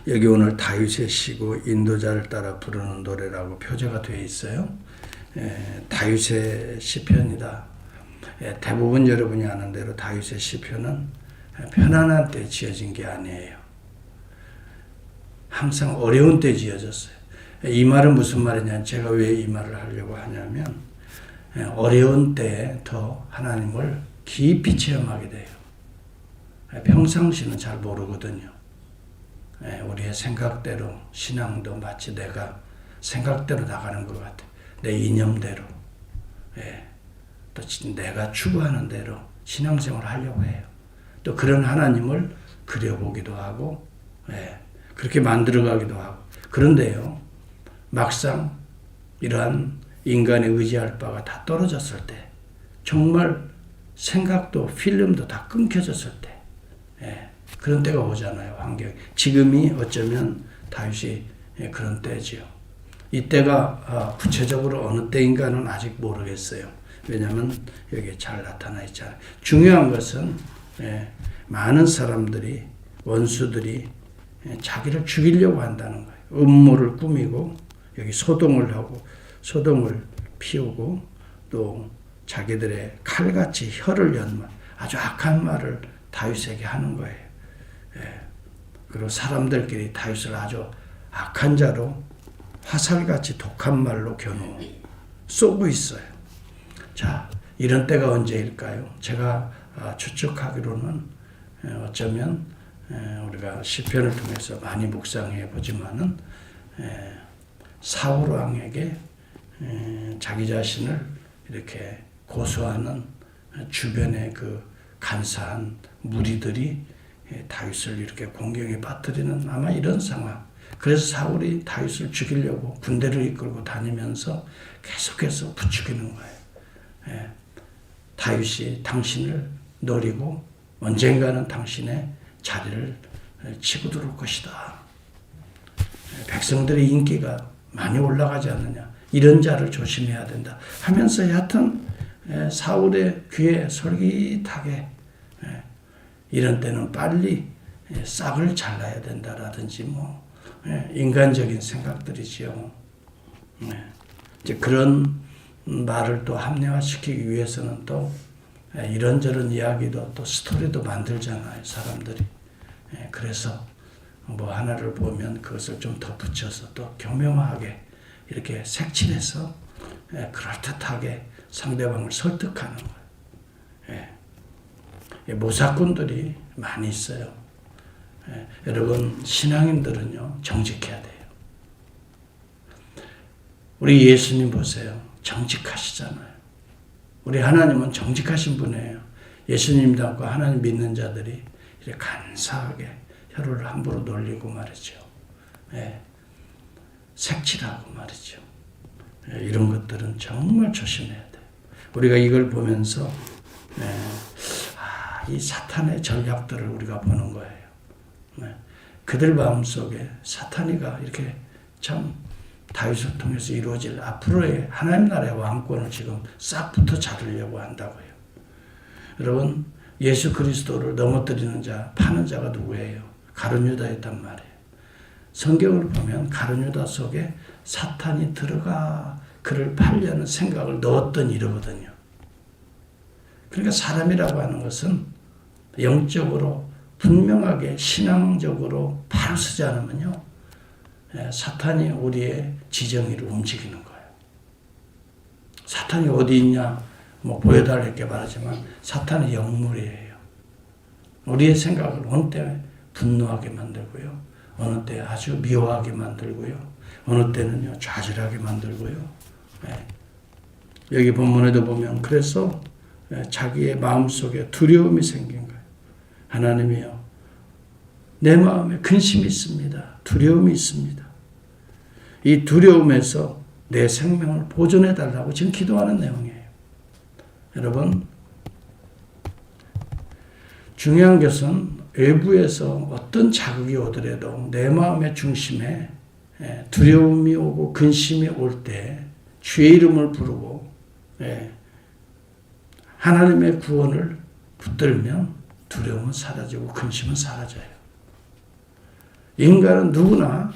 여기 오늘 다윗의 시고 인도자를 따라 부르는 노래라고 표제가 되어 있어요. 다윗의 시편이다. 대부분 여러분이 아는 대로 다윗의 시편은 편안한 때 지어진 게 아니에요. 항상 어려운 때 지어졌어요. 이 말은 무슨 말이냐? 제가 왜 이 말을 하려고 하냐면 어려운 때에 더 하나님을 깊이 체험하게 돼요. 평상시는 잘 모르거든요. 우리의 생각대로 신앙도 마치 내가 생각대로 나가는 것 같아. 내 이념대로. 또 내가 추구하는 대로 신앙생활을 하려고 해요. 또 그런 하나님을 그려보기도 하고 그렇게 만들어가기도 하고. 그런데요, 막상 이러한 인간의 의지할 바가 다 떨어졌을 때, 정말 생각도 필름도 다 끊겨졌을 때, 그런 때가 오잖아요. 환경. 지금이 어쩌면 다윗이 그런 때지요. 이때가 구체적으로 어느 때인가는 아직 모르겠어요. 왜냐하면 여기에 잘 나타나 있잖아요. 중요한 것은 많은 사람들이, 원수들이 자기를 죽이려고 한다는 거예요. 음모를 꾸미고 여기 소동을 하고 소동을 피우고 또 자기들의 칼같이 혀를 연 말, 아주 악한 말을 다윗에게 하는 거예요. 그리고 사람들끼리 다윗을 아주 악한 자로 화살같이 독한 말로 겨누어 쏘고 있어요. 자, 이런 때가 언제일까요? 제가 추측하기로는 어쩌면 우리가 시편을 통해서 많이 묵상해 보지만은 사울 왕에게 자기 자신을 이렇게 고소하는 주변의 그 간사한 무리들이 다윗을 이렇게 공경에 빠뜨리는 아마 이런 상황. 그래서 사울이 다윗을 죽이려고 군대를 이끌고 다니면서 계속해서 부추기는 거예요. 다윗이 당신을 노리고 언젠가는 당신의 자리를 치고 들어올 것이다. 백성들의 인기가 많이 올라가지 않느냐. 이런 자를 조심해야 된다. 하면서 여하튼 사울의 귀에 솔깃하게 이런 때는 빨리 싹을 잘라야 된다라든지 뭐 인간적인 생각들이지요. 이제 그런 말을 또 합리화시키기 위해서는 또 이런저런 이야기도 또 스토리도 만들잖아요, 사람들이. 그래서 뭐 하나를 보면 그것을 좀 덧붙여서 또 교묘하게 이렇게 색칠해서 그럴듯하게 상대방을 설득하는 거예요. 모사꾼들이 많이 있어요. 여러분, 신앙인들은요, 정직해야 돼요. 우리 예수님 보세요. 정직하시잖아요. 우리 하나님은 정직하신 분이에요. 예수님과 하나님 믿는 자들이 이렇게 간사하게 혀를 함부로 놀리고 말이죠. 색칠하고 말이죠. 이런 것들은 정말 조심해야 돼요. 우리가 이걸 보면서 이 사탄의 전략들을 우리가 보는 거예요. 그들 마음속에 사탄이가 이렇게 참 다윗을 통해서 이루어질 앞으로의 하나님 나라의 왕권을 지금 싹 붙어 잡으려고 한다고요. 여러분, 예수 그리스도를 넘어뜨리는 자, 파는 자가 누구예요? 가룟유다였단 말이에요. 성경을 보면 가룟유다 속에 사탄이 들어가 그를 팔려는 생각을 넣었던 이러거든요. 그러니까 사람이라고 하는 것은 영적으로 분명하게 신앙적으로 바로 서지 않으면요, 사탄이 우리의 지정의를 움직이는 거예요. 사탄이 어디 있냐 뭐 보여달라고 말하지만 사탄은 영물이에요. 우리의 생각을 어느 때 분노하게 만들고요, 어느 때 아주 미워하게 만들고요, 어느 때는요 좌절하게 만들고요. 여기 본문에도 보면 그래서 자기의 마음속에 두려움이 생긴 거예요. 하나님이요, 내 마음에 근심이 있습니다. 두려움이 있습니다. 이 두려움에서 내 생명을 보존해 달라고 지금 기도하는 내용이에요. 여러분, 중요한 것은 외부에서 어떤 자극이 오더라도 내 마음의 중심에 두려움이 오고 근심이 올 때 주의 이름을 부르고 하나님의 구원을 붙들면 두려움은 사라지고 근심은 사라져요. 인간은 누구나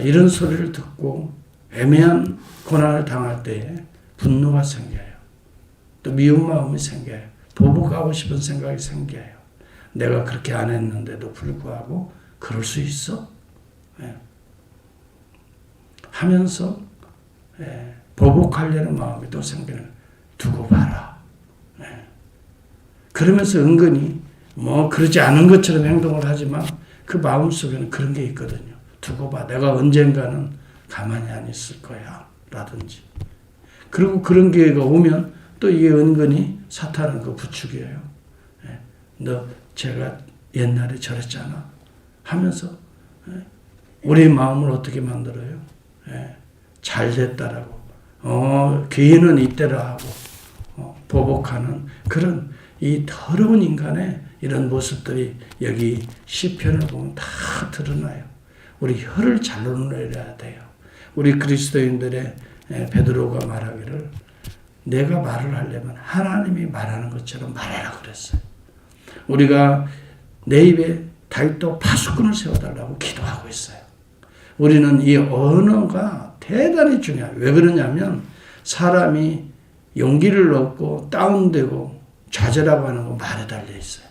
이런 소리를 듣고 애매한 고난을 당할 때에 분노가 생겨요. 또 미운 마음이 생겨요. 보복하고 싶은 생각이 생겨요. 내가 그렇게 안 했는데도 불구하고 그럴 수 있어? 하면서 보복하려는 마음이 또 생기는, 두고 봐라. 그러면서 은근히 그러지 않은 것처럼 행동을 하지만 그 마음속에는 그런 게 있거든요. 두고 봐. 내가 언젠가는 가만히 안 있을 거야. 라든지. 그리고 그런 기회가 오면 또 이게 은근히 사탄은 그 부추겨요. 너 제가 옛날에 저랬잖아. 하면서 우리 마음을 어떻게 만들어요? 잘 됐다라고. 기회는 이때라 하고 보복하는 그런 이 더러운 인간의 이런 모습들이 여기 시편을 보면 다 드러나요. 우리 혀를 잘 놀려야 돼요. 우리 그리스도인들의 베드로가 말하기를 내가 말을 하려면 하나님이 말하는 것처럼 말하라 그랬어요. 우리가 내 입에 다윗도 파수꾼을 세워달라고 기도하고 있어요. 우리는 이 언어가 대단히 중요해요. 왜 그러냐면 사람이 용기를 얻고 다운되고 좌절하고 하는 거 말에 달려 있어요.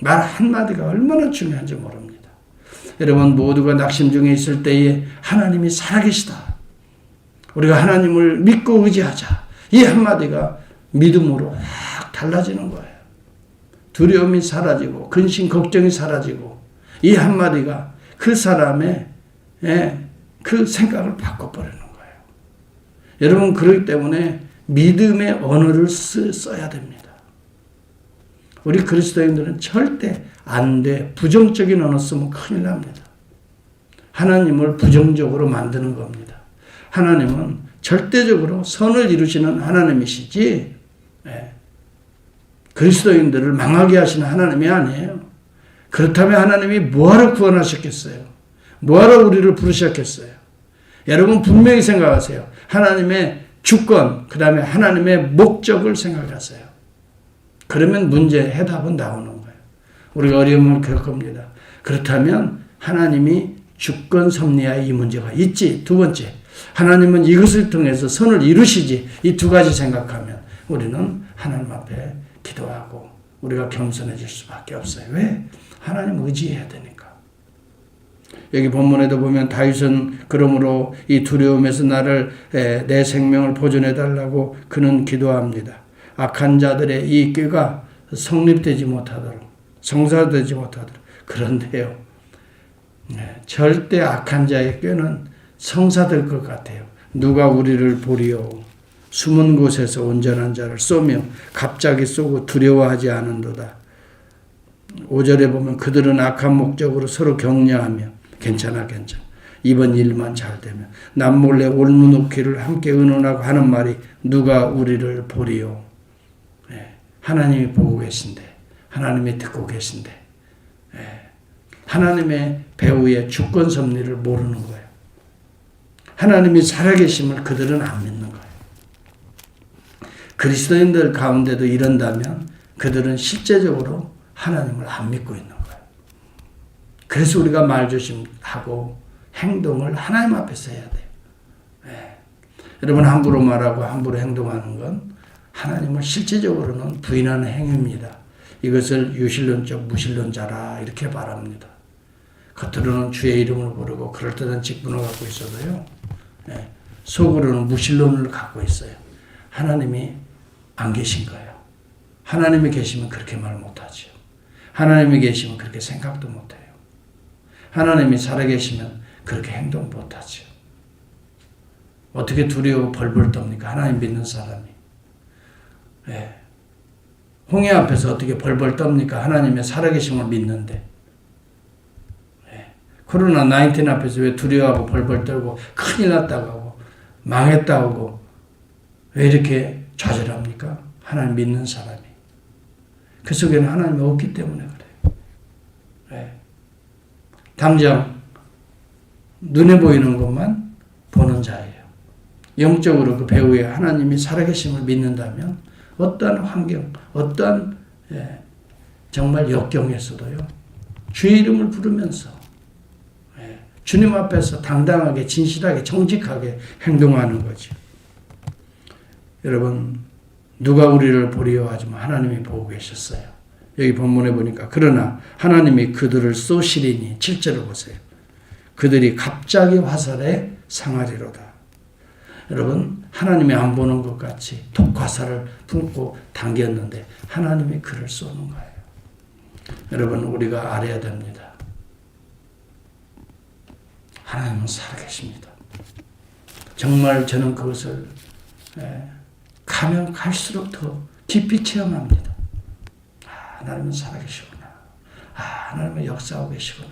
말 한마디가 얼마나 중요한지 모릅니다. 여러분 모두가 낙심 중에 있을 때에 하나님이 살아계시다. 우리가 하나님을 믿고 의지하자. 이 한마디가 믿음으로 확 달라지는 거예요. 두려움이 사라지고 근심 걱정이 사라지고 이 한마디가 그 사람의 그 생각을 바꿔버리는 거예요. 여러분 그렇기 때문에 믿음의 언어를 써야 됩니다. 우리 그리스도인들은 절대 안 돼. 부정적인 언어 쓰면 큰일 납니다. 하나님을 부정적으로 만드는 겁니다. 하나님은 절대적으로 선을 이루시는 하나님이시지 그리스도인들을 망하게 하시는 하나님이 아니에요. 그렇다면 하나님이 뭐하러 구원하셨겠어요? 뭐하러 우리를 부르셨겠어요? 여러분 분명히 생각하세요. 하나님의 주권, 그 다음에 하나님의 목적을 생각하세요. 그러면 문제의 해답은 나오는 거예요. 우리가 어려움을 겪습니다. 그렇다면 하나님이 주권 섭리하에 이 문제가 있지. 두 번째, 하나님은 이것을 통해서 선을 이루시지. 이 두 가지 생각하면 우리는 하나님 앞에 기도하고 우리가 겸손해질 수밖에 없어요. 왜? 하나님 의지해야 되니까. 여기 본문에도 보면 다윗은 그러므로 이 두려움에서 나를 내 생명을 보존해달라고 그는 기도합니다. 악한 자들의 이 꾀가 성립되지 못하도록, 성사되지 못하도록. 그런데요, 절대 악한 자의 꾀는 성사될 것 같아요. 누가 우리를 보리요. 숨은 곳에서 온전한 자를 쏘며 갑자기 쏘고 두려워하지 않은도다. 5절에 보면 그들은 악한 목적으로 서로 격려하며 괜찮아. 이번 일만 잘 되면 남몰래 올무놓기를 함께 의논하고 하는 말이 누가 우리를 보리요. 하나님이 보고 계신데, 하나님이 듣고 계신데, 하나님의 배후의 주권 섭리를 모르는 거예요. 하나님이 살아계심을 그들은 안 믿는 거예요. 그리스도인들 가운데도 이런다면 그들은 실제적으로 하나님을 안 믿고 있는 거예요. 그래서 우리가 말조심하고 행동을 하나님 앞에서 해야 돼요. 여러분 함부로 말하고 함부로 행동하는 건 하나님을 실제적으로는 부인하는 행위입니다. 이것을 유실론적 무실론자라 이렇게 말합니다. 겉으로는 주의 이름을 부르고 그럴듯한 직분을 갖고 있어도요. 속으로는 무실론을 갖고 있어요. 하나님이 안 계신 거예요. 하나님이 계시면 그렇게 말 못하죠. 하나님이 계시면 그렇게 생각도 못해요. 하나님이 살아계시면 그렇게 행동 못하죠. 어떻게 두려워 벌벌 떱니까? 하나님 믿는 사람이. 홍해 앞에서 어떻게 벌벌 떱니까? 하나님의 살아계심을 믿는데. 코로나19 앞에서 왜 두려워하고 벌벌 떨고 큰일 났다고 하고 망했다고 하고 왜 이렇게 좌절합니까? 하나님 믿는 사람이. 그 속에는 하나님이 없기 때문에 그래요. 당장 눈에 보이는 것만 보는 자예요. 영적으로 그 배후에 하나님이 살아계심을 믿는다면 어떠한 환경, 어떠한 정말 역경에서도요. 주의 이름을 부르면서 주님 앞에서 당당하게 진실하게 정직하게 행동하는 거죠. 여러분 누가 우리를 보리요 하지만 하나님이 보고 계셨어요. 여기 본문에 보니까 그러나 하나님이 그들을 쏘시리니 7절을 보세요. 그들이 갑자기 화살에 상하리로다. 여러분 하나님이 안 보는 것 같이 독화살을 품고 당겼는데 하나님이 그를 쏘는 거예요. 여러분 우리가 알아야 됩니다. 하나님은 살아계십니다. 정말 저는 그것을 가면 갈수록 더 깊이 체험합니다. 하나님은 살아계시구나. 하나님은 역사하고 계시구나.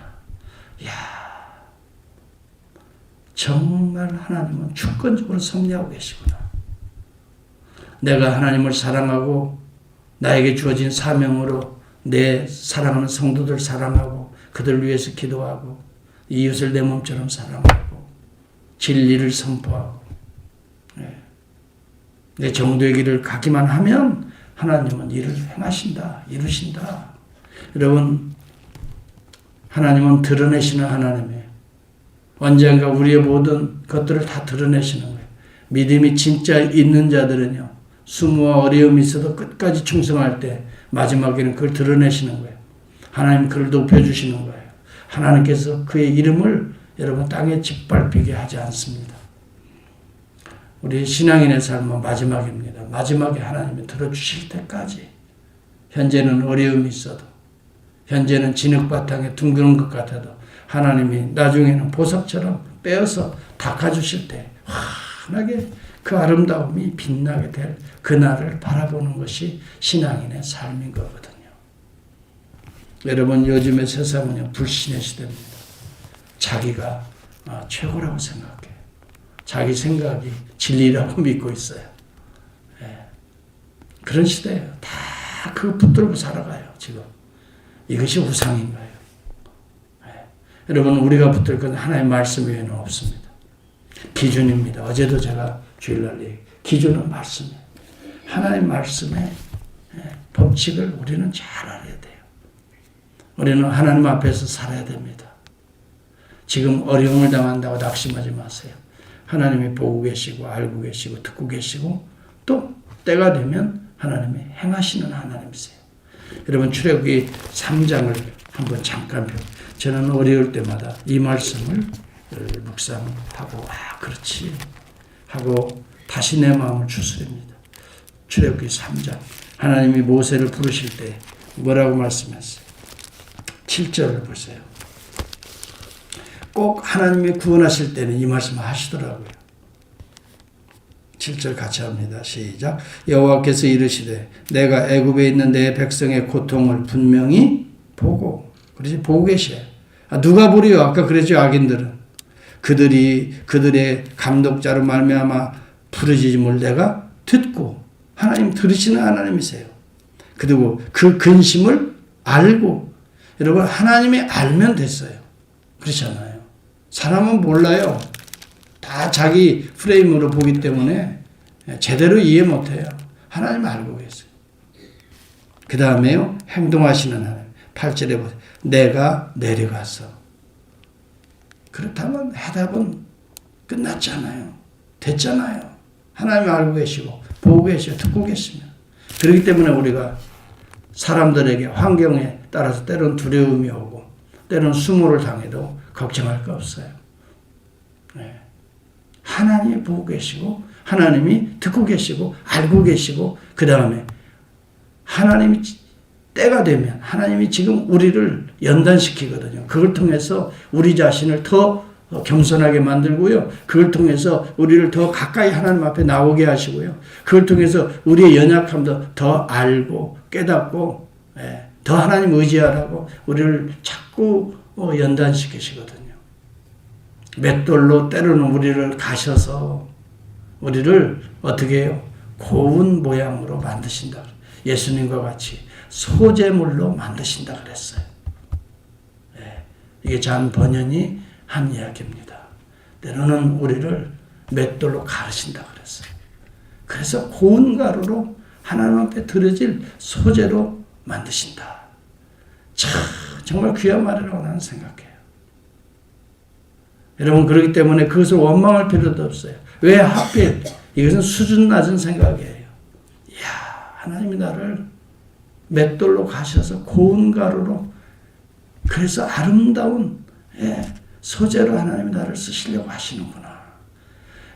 이야, 정말 하나님은 주권적으로 섭리하고 계시구나. 내가 하나님을 사랑하고 나에게 주어진 사명으로 내 사랑하는 성도들 사랑하고 그들 위해서 기도하고 이웃을 내 몸처럼 사랑하고 진리를 선포하고 내 정도의 길을 가기만 하면 하나님은 일을 행하신다, 이루신다. 여러분 하나님은 드러내시는 하나님이에요. 언젠가 우리의 모든 것들을 다 드러내시는 거예요. 믿음이 진짜 있는 자들은요. 수모와 어려움이 있어도 끝까지 충성할 때 마지막에는 그걸 드러내시는 거예요. 하나님 그를 높여주시는 거예요. 하나님께서 그의 이름을 여러분 땅에 짓밟히게 하지 않습니다. 우리 신앙인의 삶은 마지막입니다. 마지막에 하나님이 들어주실 때까지 현재는 어려움이 있어도 현재는 진흙바탕에 둥그런 것 같아도 하나님이 나중에는 보석처럼 빼어서 닦아주실 때 환하게 그 아름다움이 빛나게 될 그날을 바라보는 것이 신앙인의 삶인 거거든요. 여러분 요즘의 세상은요 불신의 시대입니다. 자기가 최고라고 생각해요. 자기 생각이 진리라고 믿고 있어요. 그런 시대예요. 다 그거 붙들고 살아가요. 지금 이것이 우상인 거예요. 여러분 우리가 붙들 건 하나님의 말씀 외에는 없습니다. 기준입니다. 어제도 제가 주일날 기준은 말씀이에요. 하나님의 말씀의 법칙을 우리는 잘 알아야 돼요. 우리는 하나님 앞에서 살아야 됩니다. 지금 어려움을 당한다고 낙심하지 마세요. 하나님이 보고 계시고 알고 계시고 듣고 계시고 또 때가 되면 하나님이 행하시는 하나님이세요. 여러분 출애굽기 3장을 한번 잠깐 저는 어려울 때마다 이 말씀을 묵상하고 그렇지 하고 다시 내 마음을 추스립니다. 출애굽기 3장 하나님이 모세를 부르실 때 뭐라고 말씀했어요? 7절을 보세요. 꼭 하나님이 구원하실 때는 이 말씀을 하시더라고요. 7절 같이 합니다. 시작. 여호와께서 이르시되 내가 애굽에 있는 내 백성의 고통을 분명히 보고 그러지 보고 계셔요. 누가 보리요? 아까 그랬죠. 악인들은 그들이 그들의 감독자로 말미암아 부르짖음을 내가 듣고 하나님 들으시는 하나님이세요. 그리고 그 근심을 알고 여러분 하나님이 알면 됐어요. 그렇잖아요. 사람은 몰라요. 다 자기 프레임으로 보기 때문에 제대로 이해 못해요. 하나님 알고 계세요. 그 다음에요. 행동하시는 하나님. 8절에 보세요. 내가 내려가서. 그렇다면 해답은 끝났잖아요. 됐잖아요. 하나님 알고 계시고 보고 계시고 듣고 계시면. 그렇기 때문에 우리가 사람들에게 환경에 따라서 때로는 두려움이 오고 때로는 수모를 당해도 걱정할 거 없어요. 하나님이 보고 계시고 하나님이 듣고 계시고 알고 계시고 그 다음에 하나님이 때가 되면 하나님이 지금 우리를 연단시키거든요. 그걸 통해서 우리 자신을 더 겸손하게 만들고요. 그걸 통해서 우리를 더 가까이 하나님 앞에 나오게 하시고요. 그걸 통해서 우리의 연약함도 더 알고 깨닫고 더 하나님 의지하라고 우리를 자꾸 연단시키시거든요. 맷돌로 때로는 우리를 가셔서 우리를 어떻게 해요? 고운 모양으로 만드신다. 예수님과 같이 소재물로 만드신다 그랬어요. 이게 잔 번연이 한 이야기입니다. 때로는 우리를 맷돌로 가르신다 그랬어요. 그래서 고운 가루로 하나님 앞에 드려질 소재로 만드신다. 참 정말 귀한 말이라고 나는 생각해요. 여러분 그렇기 때문에 그것을 원망할 필요도 없어요. 왜 하필? 이것은 수준 낮은 생각이에요. 이야, 하나님이 나를 맷돌로 가셔서 고운 가루로 그래서 아름다운 소재로 하나님이 나를 쓰시려고 하시는구나.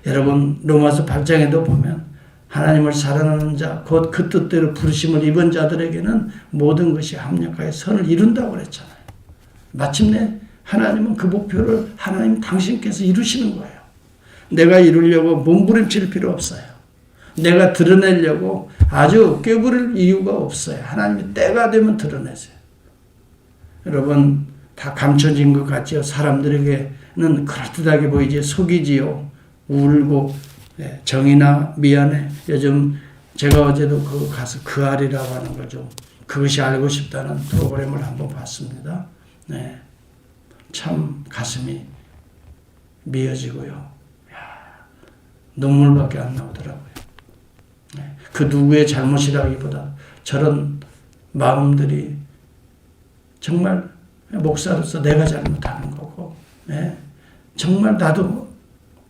여러분 로마서 8장에도 보면 하나님을 사랑하는 자 곧 그 뜻대로 부르심을 입은 자들에게는 모든 것이 합력하여 선을 이룬다고 그랬잖아요. 마침내 하나님은 그 목표를 하나님 당신께서 이루시는 거예요. 내가 이루려고 몸부림칠 필요 없어요. 내가 드러내려고 아주 꾀부릴 이유가 없어요. 하나님이 때가 되면 드러내세요. 여러분 다 감춰진 것 같죠. 사람들에게는 그럴듯하게 보이지 속이지요. 울고 정이나 미안해. 요즘 제가 어제도 그거 가서 그 알이라고 하는 거 좀 그것이 알고 싶다는 프로그램을 한번 봤습니다. 네, 참 가슴이 미어지고요. 야, 눈물밖에 안 나오더라고요. 네, 그 누구의 잘못이라기보다 저런 마음들이 정말 목사로서 내가 잘못하는 거고, 네, 정말 나도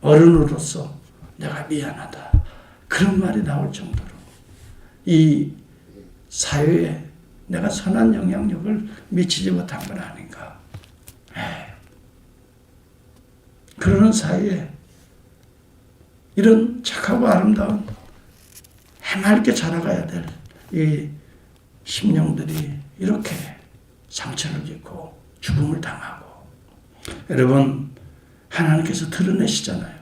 어른으로서 내가 미안하다. 그런 말이 나올 정도로 이 사회에 내가 선한 영향력을 미치지 못한 건 아닌가. 그러는 사이에 이런 착하고 아름다운 해맑게 자라가야 될 이 심령들이 이렇게 상처를 입고 죽음을 당하고, 여러분 하나님께서 드러내시잖아요.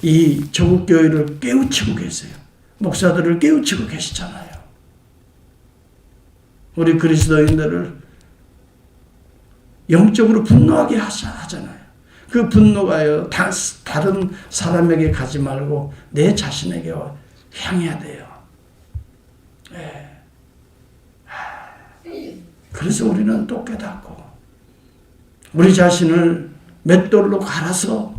이 조국 교회를 깨우치고 계세요. 목사들을 깨우치고 계시잖아요. 우리 그리스도인들을 영적으로 분노하게 하잖아요. 그 분노가요, 다른 사람에게 가지 말고 내 자신에게 향해야 돼요. 네. 그래서 우리는 또 깨닫고 우리 자신을 맷돌로 갈아서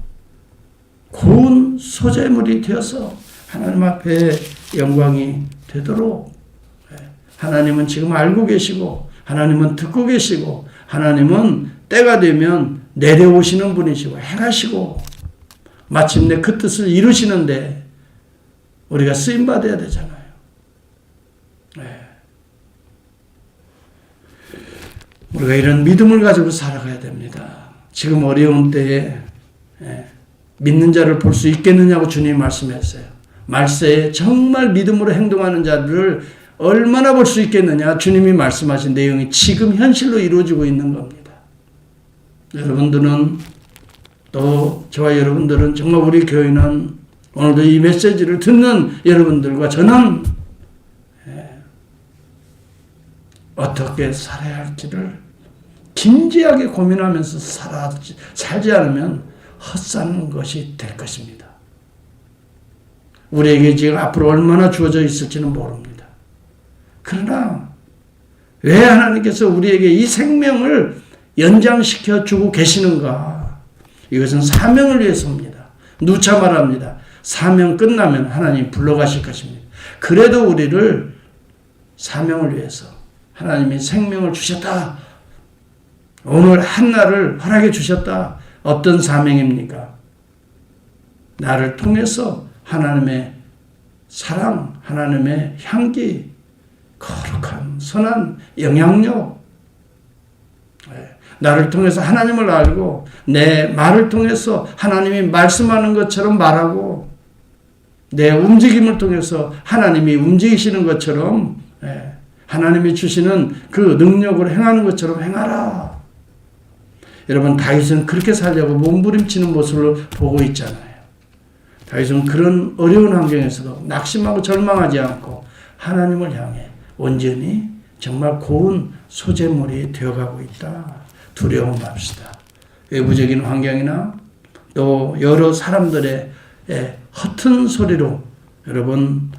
고운 소재물이 되어서 하나님 앞에 영광이 되도록, 하나님은 지금 알고 계시고 하나님은 듣고 계시고 하나님은 때가 되면 내려오시는 분이시고 행하시고 마침내 그 뜻을 이루시는데 우리가 쓰임받아야 되잖아요. 우리가 이런 믿음을 가지고 살아가야 됩니다. 지금 어려운 때에 믿는 자를 볼 수 있겠느냐고 주님이 말씀했어요. 말세에 정말 믿음으로 행동하는 자들을 얼마나 볼 수 있겠느냐. 주님이 말씀하신 내용이 지금 현실로 이루어지고 있는 겁니다. 여러분들은 또 저와 여러분들은 정말 우리 교회는 오늘도 이 메시지를 듣는 여러분들과 저는 어떻게 살아야 할지를 진지하게 고민하면서 살지 않으면 헛사는 것이 될 것입니다. 우리에게 지금 앞으로 얼마나 주어져 있을지는 모릅니다. 그러나 왜 하나님께서 우리에게 이 생명을 연장시켜 주고 계시는가? 이것은 사명을 위해서입니다. 누차 말합니다. 사명 끝나면 하나님 불러가실 것입니다. 그래도 우리를 사명을 위해서 하나님이 생명을 주셨다. 오늘 한날을 허락해 주셨다. 어떤 사명입니까? 나를 통해서 하나님의 사랑, 하나님의 향기, 거룩한 선한 영향력, 나를 통해서 하나님을 알고 내 말을 통해서 하나님이 말씀하는 것처럼 말하고 내 움직임을 통해서 하나님이 움직이시는 것처럼 하나님이 주시는 그 능력으로 행하는 것처럼 행하라. 여러분 다윗은 그렇게 살려고 몸부림치는 모습을 보고 있잖아요. 다윗은 그런 어려운 환경에서도 낙심하고 절망하지 않고 하나님을 향해 온전히 정말 고운 소재물이 되어가고 있다. 두려움 맙시다. 외부적인 환경이나 또 여러 사람들의 허튼 소리로 여러분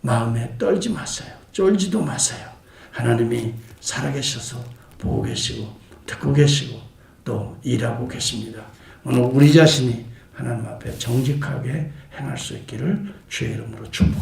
마음에 떨지 마세요. 쫄지도 마세요. 하나님이 살아계셔서 보고 계시고 듣고 계시고 또 일하고 계십니다. 오늘 우리 자신이 하나님 앞에 정직하게 행할 수 있기를 주의 이름으로 축복합니다.